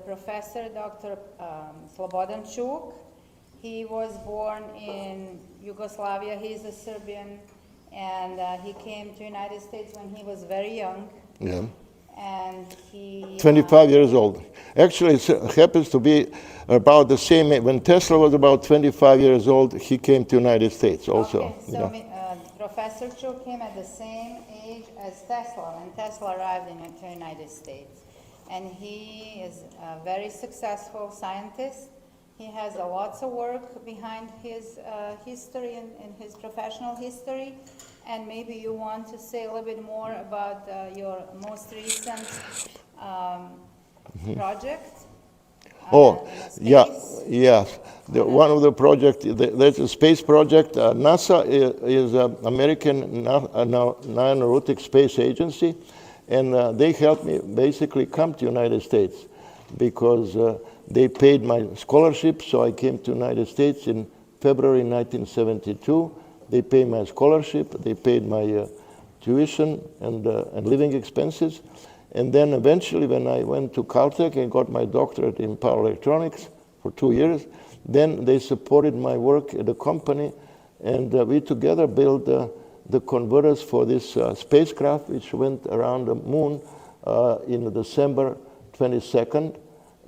Professor Dr. Slobodan Čuk. He was born in Yugoslavia. He's a Serbian, and he came to United States when he was very young. Yeah. And he... 25 years old. Actually, it happens to be about the same age. When Tesla was about 25 years old, he came to United States also. Okay, so Professor Čuk came at the same age as Tesla when Tesla arrived in the United States. And he is a very successful scientist. He has lots of work behind his history and his professional history. And maybe you want to say a little bit more about your most recent project. Yes. One of the projects, there's a space project. NASA is an American non-aeronautic space agency, and they helped me basically come to United States because they paid my scholarship, so I came to United States in February 1972. They paid my scholarship, they paid my tuition and living expenses. And then eventually when I went to Caltech and got my doctorate in power electronics for 2 years, then they supported my work at the company, and we together built the converters for this spacecraft, which went around the moon in December 22nd.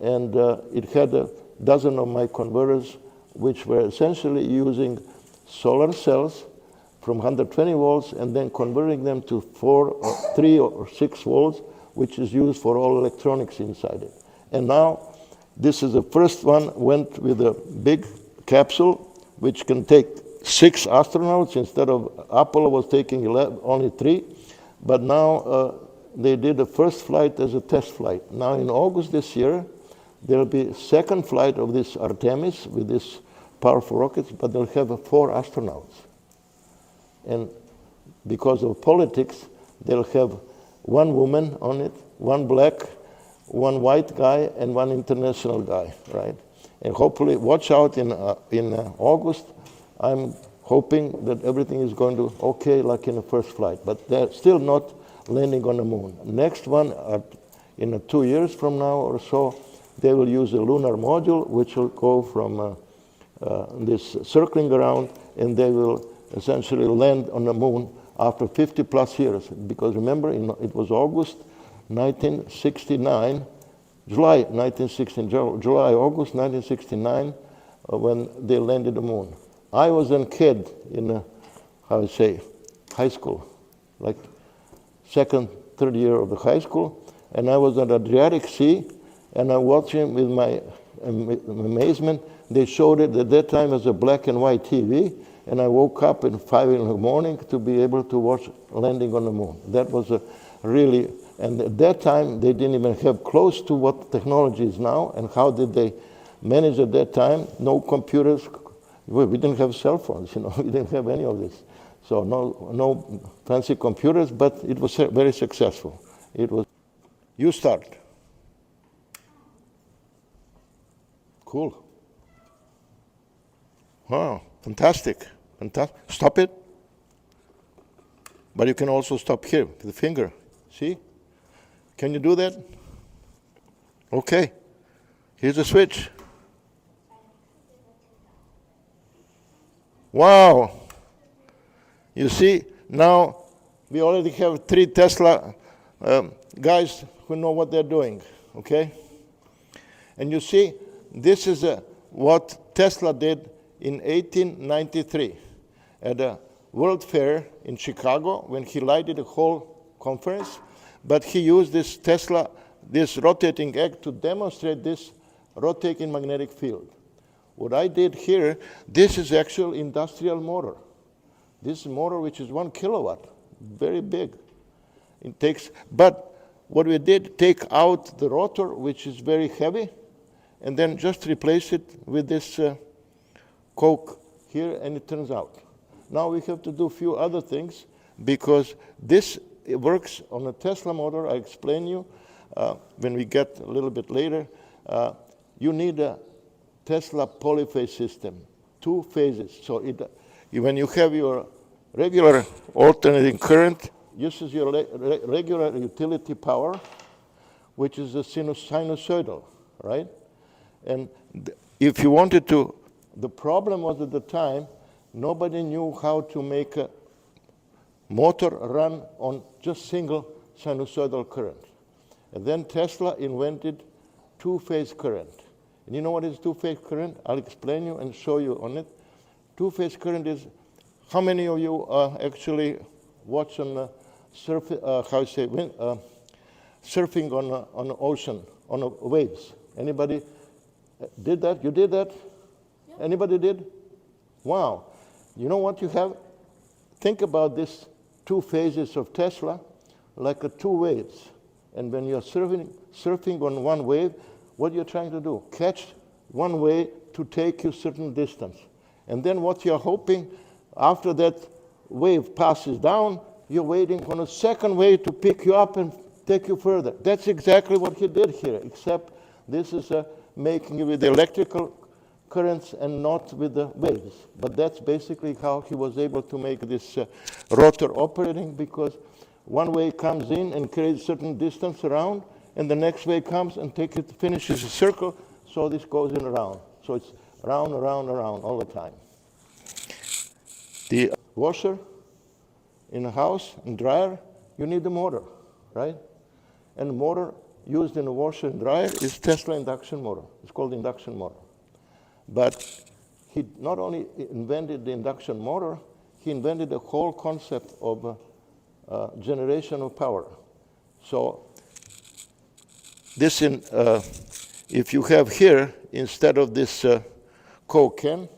And it had a dozen of my converters, which were essentially using solar cells from 120 volts and then converting them to 3 or 6 volts, which is used for all electronics inside it. And now, this is the first one, went with a big capsule, which can take 6 astronauts instead of Apollo was taking only 3. But now they did the first flight as a test flight. Now in August this year, there'll be a second flight of this Artemis with this powerful rockets, but they'll have 4 astronauts. And because of politics, they'll have 1 woman on it, 1 black, 1 white guy, and 1 international guy, right? And hopefully, watch out in August. I'm hoping that everything is going to okay like in the first flight, but they're still not landing on the moon. Next one, in 2 years from now or so, they will use a lunar module, which will go from this circling around, and they will essentially land on the moon after 50 plus years. Because remember, it was August 1969, August 1969, when they landed the moon. I was a kid in, high school, like second, third year of the high school, and I was on the Adriatic Sea, and I watched him with my amazement. They showed it at that time as a black and white TV, and I woke up at 5 in the morning to be able to watch landing on the moon. That was a really, and at that time, they didn't even have close to what technology is now, and how did they manage at that time? No computers. We didn't have cell phones, we didn't have any of this. So no fancy computers, but it was very successful. It was, you start. Cool. Wow, fantastic. Stop it. But you can also stop here with the finger. See? Can you do that? Okay. Here's the switch. Wow. You see, now we already have 3 Tesla guys who know what they're doing, okay? And you see, this is what Tesla did in 1893 at a World Fair in Chicago when he lighted the whole conference. But he used this Tesla, this rotating egg, to demonstrate this rotating magnetic field. What I did here, this is actual industrial motor. This motor, which is 1 kilowatt, very big. It takes, but what we did, take out the rotor, which is very heavy, and then just replace it with this coke here, and it turns out. Now we have to do a few other things, because this works on a Tesla motor. I explain you when we get a little bit later. You need a Tesla polyphase system, 2 phases. So when you have your regular alternating current, uses your regular utility power, which is a sinusoidal. right? And if you wanted to, the problem was at the time, nobody knew how to make a motor run on just single sinusoidal current. And then Tesla invented two-phase current. And you know what is two-phase current? I'll explain you and show you on it. Two-phase current is, how many of you actually watch on surfing on the ocean, on the waves? Anybody did that? You did that? Yeah. Anybody did? Wow. You know what you have? Think about this two phases of Tesla like a two waves. And when you're surfing on one wave, what you're trying to do? Catch one wave to take you certain distance. And then what you're hoping, after that wave passes down, you're waiting on a second wave to pick you up and take you further. That's exactly what he did here, except this is making it with the electrical currents and not with the waves. But that's basically how he was able to make this rotor operating, because one wave comes in and carries a certain distance around, and the next wave comes and finishes a circle, so this goes in around. So it's round, around, around all the time. The washer in a house and dryer, you need a motor, right? And the motor used in a washer and dryer is Tesla induction motor. It's called induction motor. But he not only invented the induction motor, he invented the whole concept of generation of power. So this, if you have here, instead of this Coke can,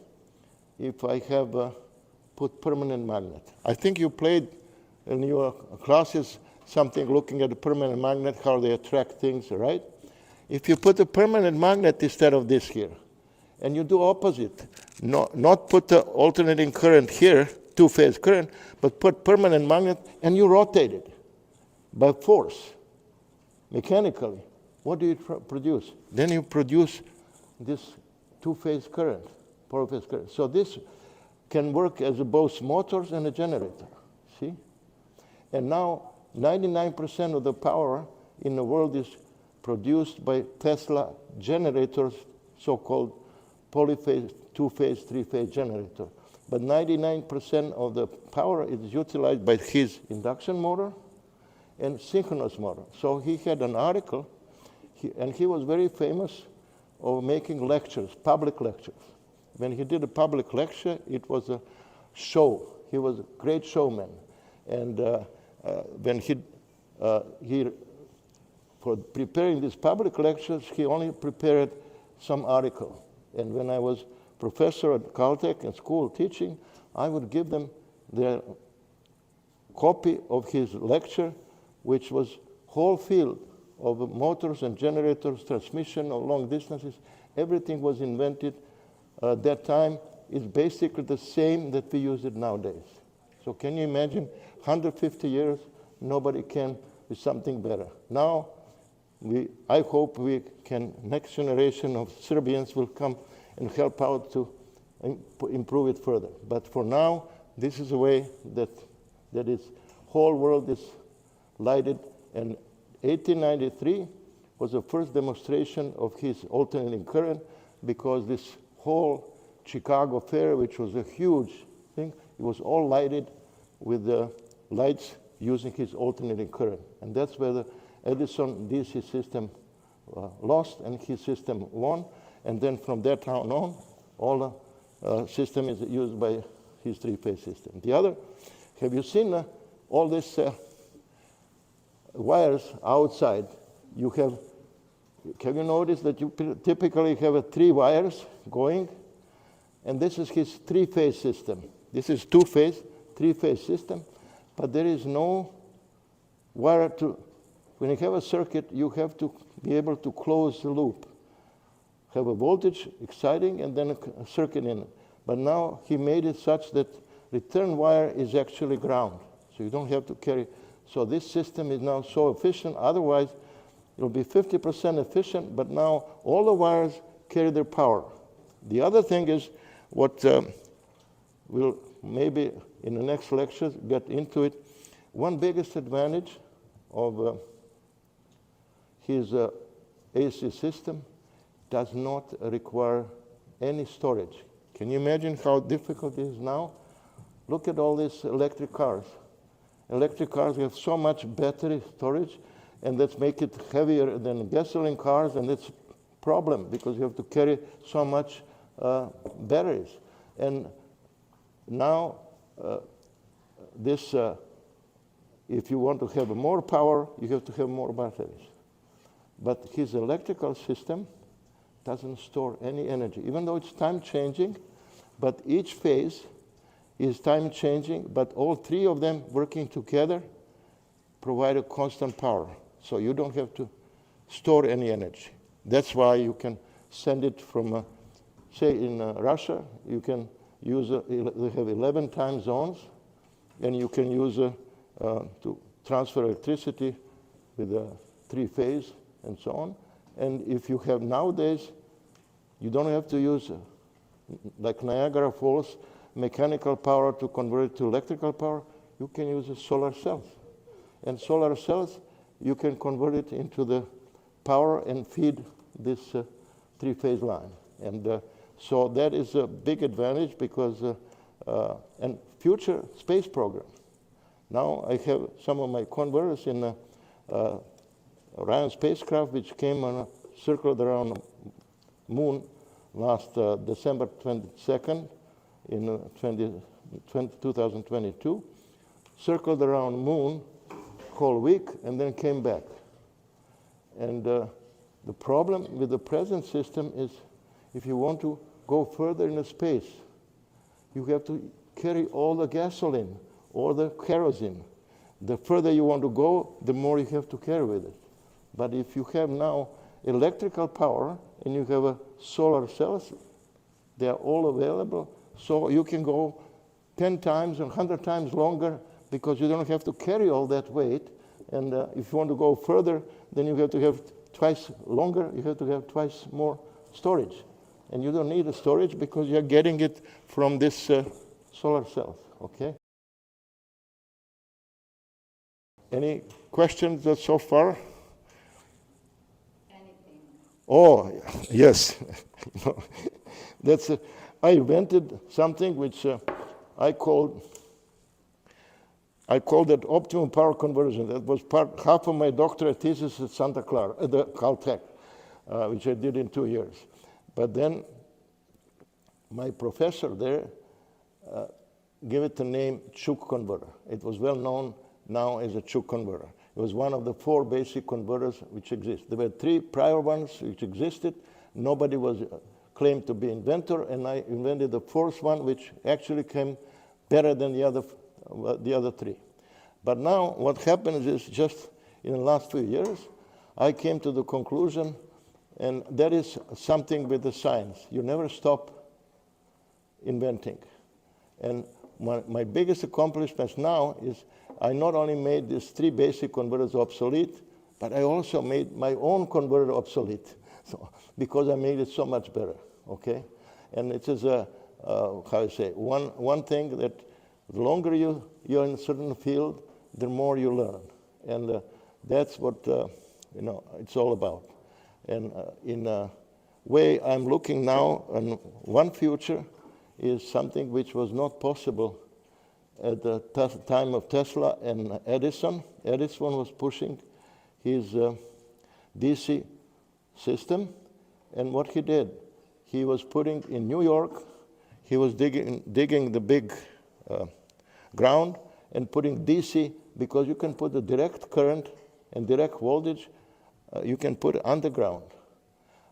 if I have put permanent magnet. I think you played in your classes something looking at the permanent magnet, how they attract things, right? If you put a permanent magnet instead of this here, and you do opposite, not put the alternating current here, two-phase current, but put permanent magnet, and you rotate it by force, mechanically. What do you produce? Then you produce this two-phase current, four-phase current. So this can work as both motors and a generator, see? And now 99% of the power in the world is produced by Tesla generators, so-called polyphase, two-phase, three-phase generator. But 99% of the power is utilized by his induction motor and synchronous motor. So he had an article, and he was very famous of making lectures, public lectures. When he did a public lecture, it was a show. He was a great showman. And when for preparing these public lectures, he only prepared some article. And when I was professor at Caltech in school teaching, I would give them their copy of his lecture, which was whole field of motors and generators, transmission of long distances. Everything was invented at that time. Is basically the same that we use it nowadays. So can you imagine 150 years, nobody can with something better. Now, I hope next generation of Serbians will come and help out to improve it further. But for now, this is a way that is whole world is lighted. And 1893 was the first demonstration of his alternating current, because this whole Chicago Fair, which was a huge thing, it was all lighted with the lights using his alternating current. And that's where the Edison DC system lost and his system won. And then from that time on, all the system is used by his three-phase system. The other, have you seen all these wires outside? Have you noticed that you typically have 3 wires going? And this is his three-phase system. This is two-phase, three-phase system, but there is no wire to, when you have a circuit, you have to be able to close the loop. Have a voltage, exciting, and then a circuit in it. But now he made it such that return wire is actually ground, so you don't have to carry. So this system is now so efficient, otherwise it'll be 50% efficient, but now all the wires carry their power. The other thing is what we'll maybe in the next lecture get into it. One biggest advantage of his AC system does not require any storage. Can you imagine how difficult it is now? Look at all these electric cars. Electric cars have so much battery storage, and that's make it heavier than gasoline cars, and it's a problem because you have to carry so much batteries. And now, if you want to have more power, you have to have more batteries. But his electrical system doesn't store any energy, even though it's time-changing, but each phase is time-changing, but all three of them working together provide a constant power. So you don't have to store any energy. That's why you can send it from, say in Russia, you can use, they have 11 time zones, and you can use to transfer electricity with a 3-phase and so on. And if you have nowadays, you don't have to use, like Niagara Falls, mechanical power to convert it to electrical power. You can use solar cells. And solar cells, you can convert it into the power and feed this 3-phase line. And so that is a big advantage because, and future space program. Now I have some of my converters in Orion spacecraft, which came on circled around the moon last December 22nd in 2022, circled around moon whole week and then came back. And the problem with the present system is if you want to go further into space, you have to carry all the gasoline or the kerosene. The further you want to go, the more you have to carry with it. But if you have now electrical power and you have solar cells, they are all available, so you can go 10 times and 100 times longer because you don't have to carry all that weight. And if you want to go further, then you have to have twice longer, you have to have twice more storage. And you don't need a storage because you're getting it from this solar cells, okay? Any questions so far? Anything. Oh, yes. That's I invented something which I called it optimum power conversion. That was half of my doctorate thesis at Santa Clara, the Caltech, which I did in 2 years. But then my professor there gave it the name Chuk converter. It was well known now as a Chuk converter. It was one of the 4 basic converters which exist. There were 3 prior ones which existed. Nobody was claimed to be inventor, and I invented the 4th one, which actually came better than the other 3. But now what happens is just in the last few years, I came to the conclusion, and that is something with the science. You never stop inventing. And my biggest accomplishments now is I not only made these 3 basic converters obsolete, but I also made my own converter obsolete. So, because I made it so much better, okay? And it is how I say, one thing that the longer you're in a certain field, the more you learn. And that's what, it's all about. And in a way I'm looking now on one future is something which was not possible at the time of Tesla and Edison. Edison was pushing his DC system, and what he did, he was putting in New York, he was digging the big ground and putting DC, because you can put the direct current and direct voltage, you can put it underground.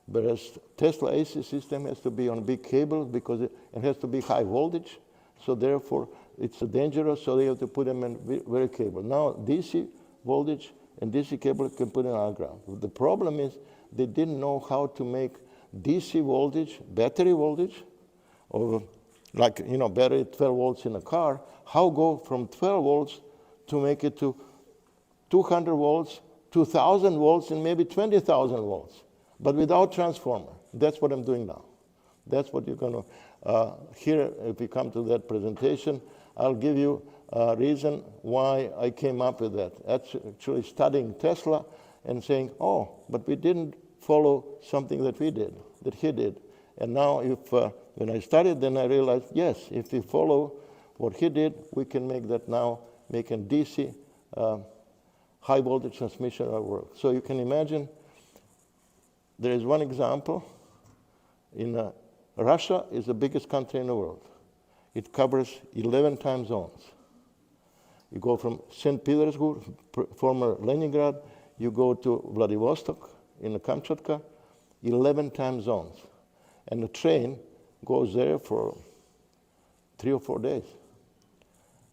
Whereas Tesla AC system has to be on big cable because it has to be high voltage, so therefore it's dangerous, so they have to put them in very cable. Now DC voltage and DC cable can put in underground. The problem is they didn't know how to make DC voltage, battery voltage, or like, battery 12 volts in a car, how go from 12 volts to make it to 200 volts, 2,000 volts, and maybe 20,000 volts, but without transformer. That's what I'm doing now. That's what you're going to hear if we come to that presentation. I'll give you a reason why I came up with that. Actually studying Tesla and saying, oh, but we didn't follow something that we did, that he did. And now when I started, then I realized, yes, if we follow what he did, we can make that now, make a DC high voltage transmission work. So you can imagine, there is one example. In Russia is the biggest country in the world. It covers 11 time zones. You go from St. Petersburg, former Leningrad, you go to Vladivostok in Kamchatka, 11 time zones. And the train goes there for 3 or 4 days.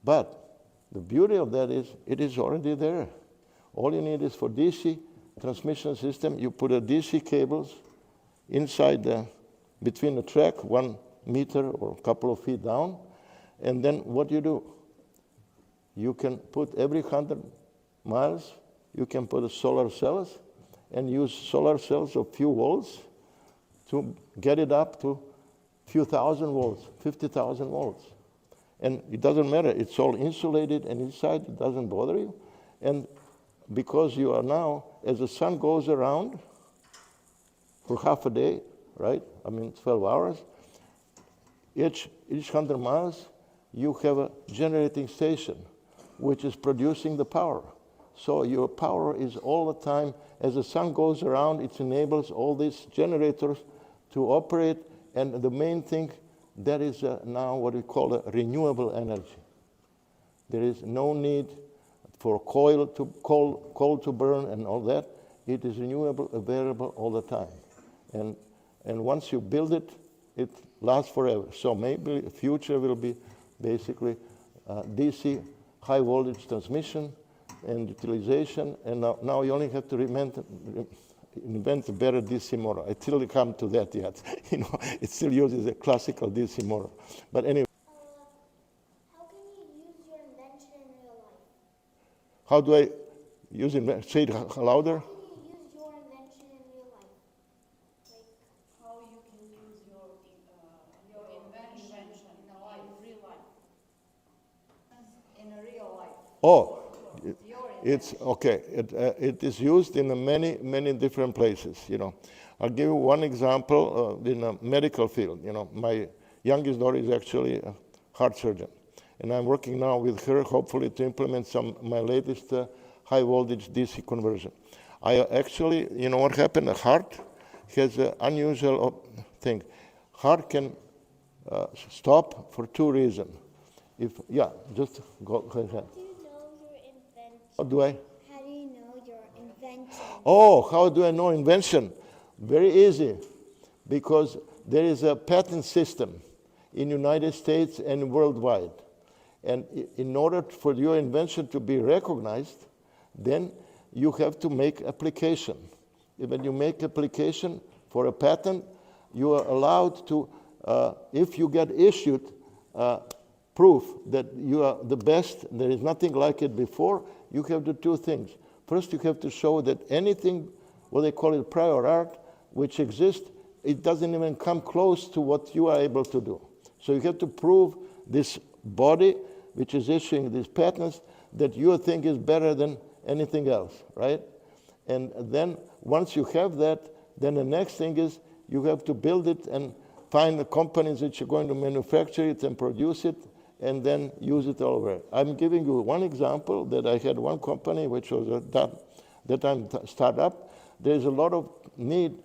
But the beauty of that is it is already there. All you need is for DC transmission system, you put a DC cables inside between the track, 1 meter or a couple of feet down, and then what do? You can put every 100 miles, you can put solar cells and use solar cells of few volts to get it up to few thousand volts, 50,000 volts. And it doesn't matter, it's all insulated and inside, it doesn't bother you. And because you are now, as the sun goes around for half a day, right? 12 hours, each 100 miles, you have a generating station, which is producing the power. So your power is all the time, as the sun goes around, it enables all these generators to operate, and the main thing, that is now what we call a renewable energy. There is no need for coal to burn and all that. It is renewable, available all the time. And once you build it, it lasts forever. So maybe the future will be basically DC high voltage transmission and utilization. And now you only have to invent a better DC motor. I still come to that yet. It still uses a classical DC motor. But anyway. How can you use your invention in real life? How do I use it? Say it louder. How can you use your invention in real life? How you can use your invention in real life. In a real life. Oh, it's okay. It is used in many different places. I'll give you one example in a medical field. My youngest daughter is actually a heart surgeon, and I'm working now with her, hopefully, to implement my latest high voltage DC conversion. I actually, what happened? The heart has an unusual thing. Heart can stop for 2 reasons. Just go ahead. How do you know your invention? How do I? How do you know your invention? Oh, how do I know invention? Very easy, because there is a patent system in United States and worldwide. And in order for your invention to be recognized, then you have to make application. When you make application for a patent, you are allowed to, if you get issued proof that you are the best, there is nothing like it before, you have to do 2 things. First, you have to show that anything, what they call it prior art, which exists, it doesn't even come close to what you are able to do. So you have to prove this body, which is issuing these patents, that your thing is better than anything else, right? And then once you have that, then the next thing is you have to build it and find the companies which are going to manufacture it and produce it, and then use it all over. I'm giving you one example that I had one company which was that time startup. There's a lot of need.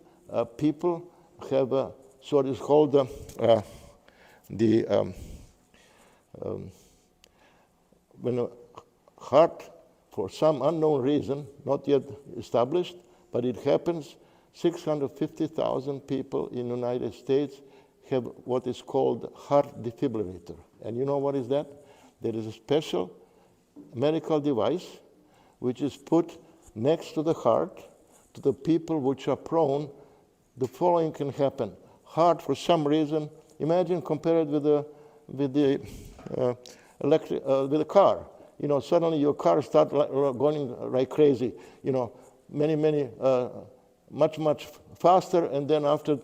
People have so it is called when a heart, for some unknown reason, not yet established, but it happens, 650,000 people in the United States have what is called heart defibrillator. And you know what is that? There is a special medical device which is put next to the heart to the people which are prone. The following can happen. Heart, for some reason, imagine compare it with the car. Suddenly your car starts going like crazy. Much faster, and then after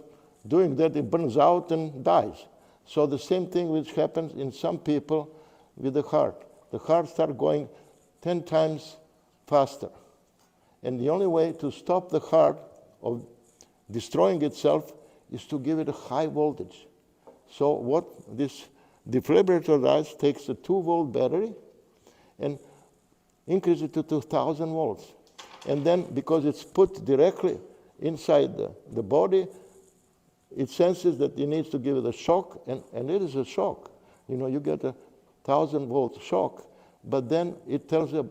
doing that, it burns out and dies. So the same thing which happens in some people with the heart. The heart starts going 10 times faster. And the only way to stop the heart of destroying itself is to give it a high voltage. So what this defibrillator does, takes a 2-volt battery and increases it to 2,000 volts. And then, because it's put directly inside the body, it senses that it needs to give it a shock, and it is a shock. You know, you get a 1,000-volt shock, but then it tells the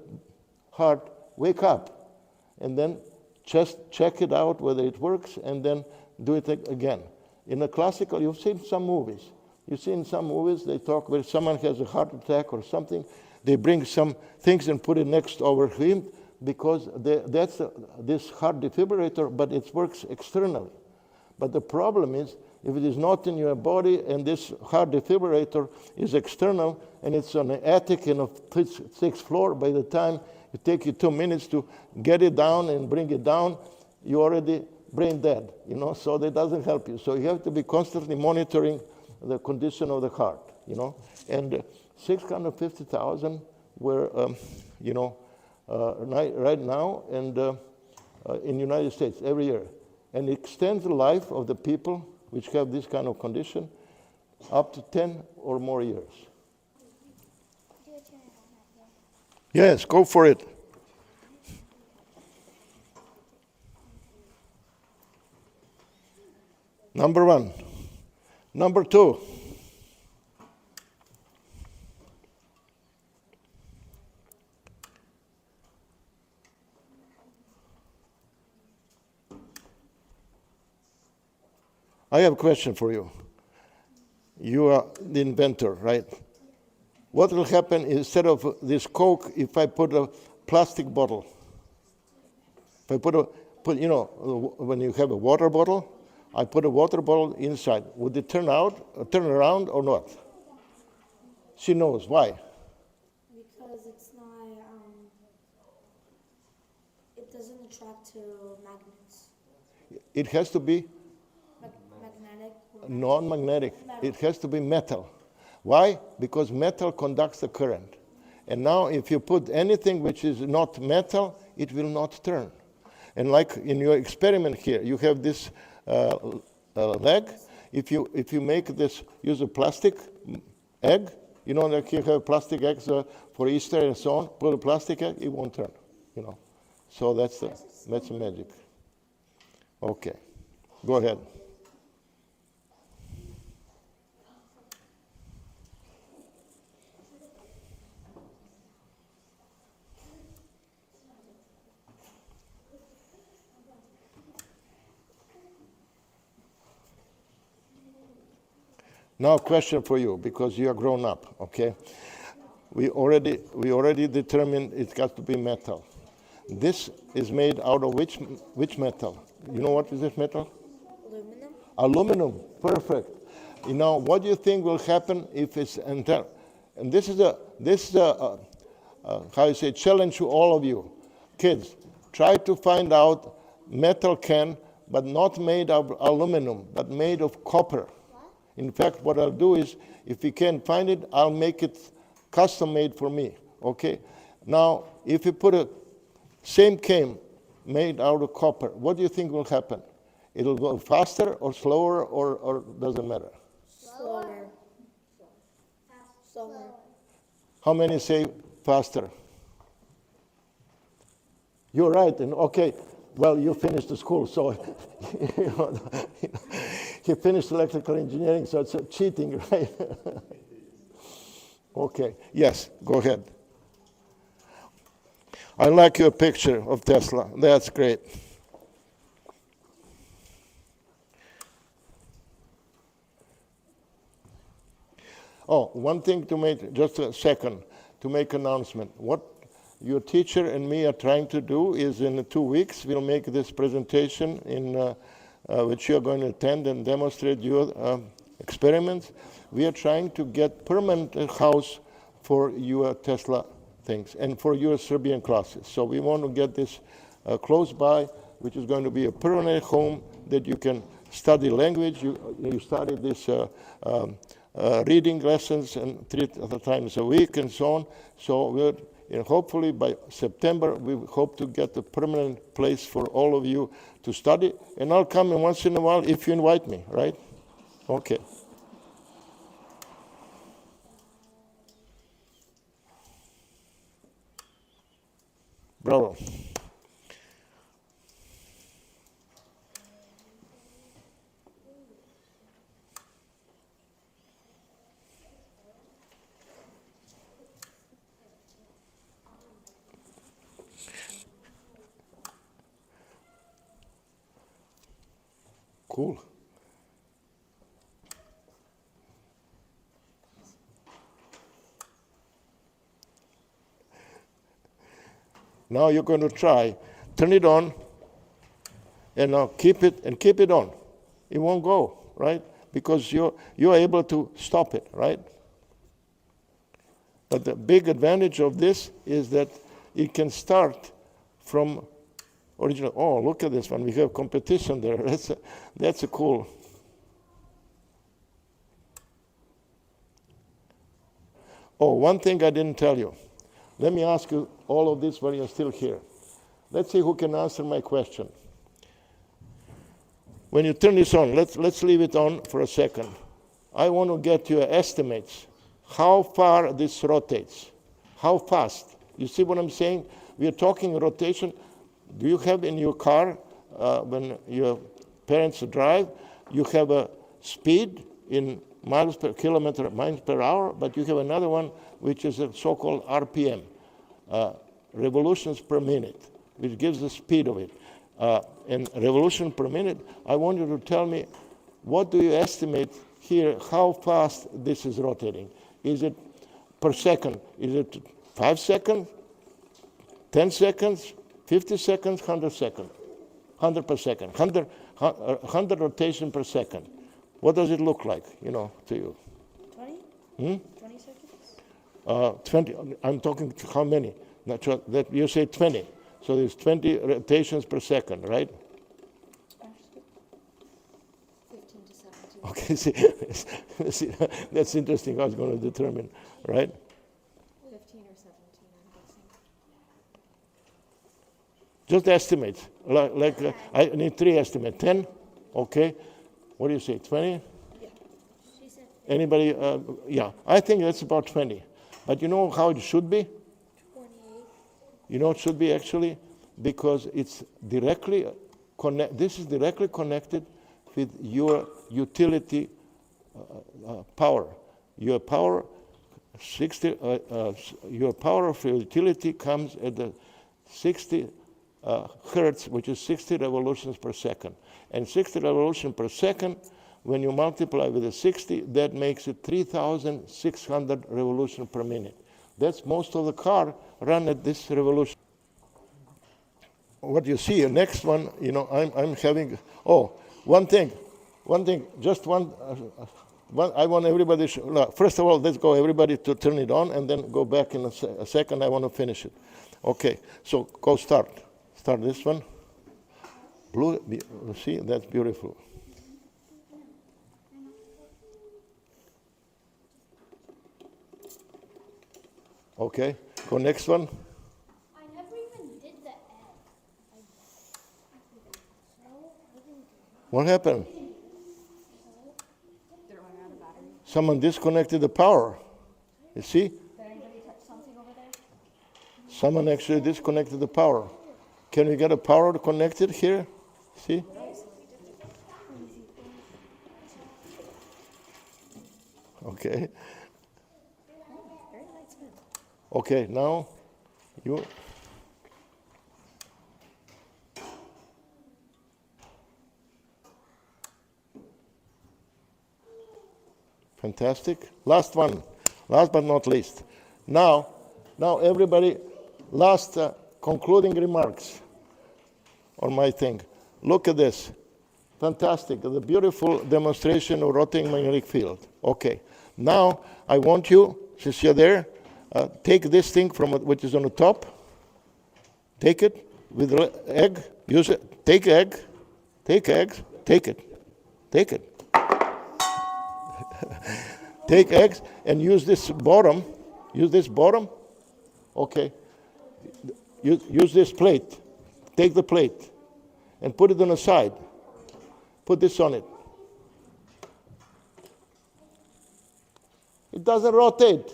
heart, wake up, and then just check it out whether it works, and then do it again. In a classical, you've seen some movies. You see in some movies, they talk where someone has a heart attack or something, they bring some things and put it next over him, because that's this heart defibrillator, but it works externally. But the problem is, if it is not in your body and this heart defibrillator is external and it's on an attic in a 6th floor, by the time it takes you 2 minutes to get it down and bring it down, you're already brain dead, you know, so that doesn't help you. So you have to be constantly monitoring the condition of the heart, you know. And 650,000 were, you know, right now and in the United States every year. And it extends the life of the people which have this kind of condition up to 10 or more years. Yes, go for it. Number 1. Number 2. I have a question for you. You are the inventor, right? What will happen instead of this Coke if I put a plastic bottle? If I put you know, when you have a water bottle, I put a water bottle inside. Would it turn around or not? She knows. Why? Because it's not, it doesn't attract to magnets. It has to be Magnetic. non-magnetic. It has to be metal. Why? Because metal conducts the current. And now if you put anything which is not metal, it will not turn. And like in your experiment here, you have this leg. If you make this, use a plastic egg, you know, like you have plastic eggs for Easter and so on, put a plastic egg, it won't turn, you know. So that's the magic. Okay, go ahead. Now, question for you, because you are grown up, okay? We already determined it got to be metal. This is made out of which metal? You know what is this metal? Aluminum. Aluminum, perfect. You know, what do you think will happen if it's entire? And this is a how you say, challenge to all of you. Kids, try to find out metal can, but not made of aluminum, but made of copper. In fact, what I'll do is, if you can't find it, I'll make it custom made for me, okay? Now, if you put a same cane made out of copper, what do you think will happen? It'll go faster or slower or doesn't matter? Slower. Slower. How many say faster? You're right, and okay, well, you finished the school, so he finished electrical engineering, so it's cheating, right? Okay, yes, go ahead. I like your picture of Tesla. That's great. Oh, one thing to make, just a second, to make announcement. What your teacher and me are trying to do is in 2 weeks, we'll make this presentation in which you are going to attend and demonstrate your experiments. We are trying to get permanent house for your Tesla things and for your Serbian classes. So we want to get this close by, which is going to be a permanent home that you can study language. You study this reading lessons and 3 times a week and so on. So we're And hopefully by September, we hope to get a permanent place for all of you to study. And I'll come in once in a while if you invite me, right? Okay. Bravo. Cool. Now you're going to try. Turn it on, and now keep it on. It won't go, right? Because you're able to stop it, right? But the big advantage of this is that it can start from original. Oh, look at this one. We have competition there. That's a cool. Oh, one thing I didn't tell you. Let me ask you all of this while you're still here. Let's see who can answer my question. When you turn this on, let's leave it on for a second. I want to get your estimates. How far this rotates? How fast? You see what I'm saying? We are talking rotation. Do you have in your car, when your parents drive, you have a speed in miles per kilometer, miles per hour, but you have another one which is a so-called RPM, revolutions per minute, which gives the speed of it. And revolution per minute, I want you to tell me, what do you estimate here, how fast this is rotating? Is it per second? Is it 5 seconds, 10 seconds, 50 seconds, 100 seconds? 100 per second, 100 rotation per second. What does it look like, to you? 20? 20 seconds? 20, I'm talking how many? Not sure that you say 20. So there's 20 rotations per second, right? 15 to 17. Okay, see, that's interesting how it's going to determine, right? 15 or 17, I'm guessing. Just estimates. I need 3 estimates. 10? Okay. What do you say, 20? Yeah. She said Anybody? Yeah, I think that's about 20. But you know how it should be? 28. You know it should be actually? Because it's directly this is directly connected with your utility power. Your power, your power of utility comes at the 60 hertz, which is 60 revolutions per second. And 60 revolutions per second, when you multiply with the 60, that makes it 3,600 revolutions per minute. That's most of the car run at this revolution. What you see, next one, I'm having, one thing, just one, I want everybody, first of all, let's go everybody to turn it on and then go back in a second, I want to finish it. Okay, so go start this one. Blue, see, that's beautiful. Okay, go next one. I never even did the egg. What happened? Did it run out of battery? Someone disconnected the power. You see? Did anybody touch something over there? Someone actually disconnected the power. Can we get a power connected here? See? Okay. Very light spin. Okay, now you. Fantastic. Last one, last but not least. Now everybody, last concluding remarks on my thing. Look at this. Fantastic. The beautiful demonstration of rotating magnetic field. Okay. Now I want you, since you're there, take this thing from which is on the top. Take it with the egg. Use it. Take egg. Take eggs. Take it. Take it. Take eggs and use this bottom. Use this bottom. Okay. Use this plate. Take the plate and put it on the side. Put this on it. It doesn't rotate.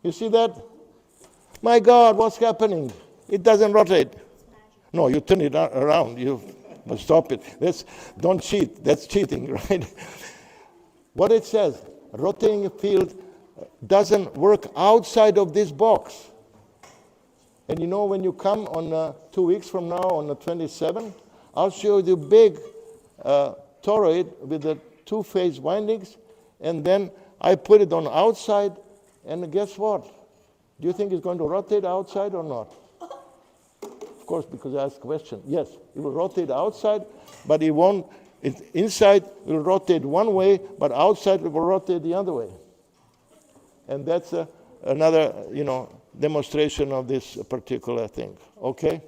You see that? My God, what's happening? It doesn't rotate. No, you turn it around. You must stop it. Don't cheat. That's cheating, right? What it says, rotating field doesn't work outside of this box. And you know, when you come on 2 weeks from now, on the 27th, I'll show you the big toroid with the two-phase windings, and then I put it on outside, and guess what? Do you think it's going to rotate outside or not? Of course, because I asked a question. Yes, it will rotate outside, but it won't. Inside it will rotate one way, but outside it will rotate the other way. And that's another, demonstration of this particular thing. Okay?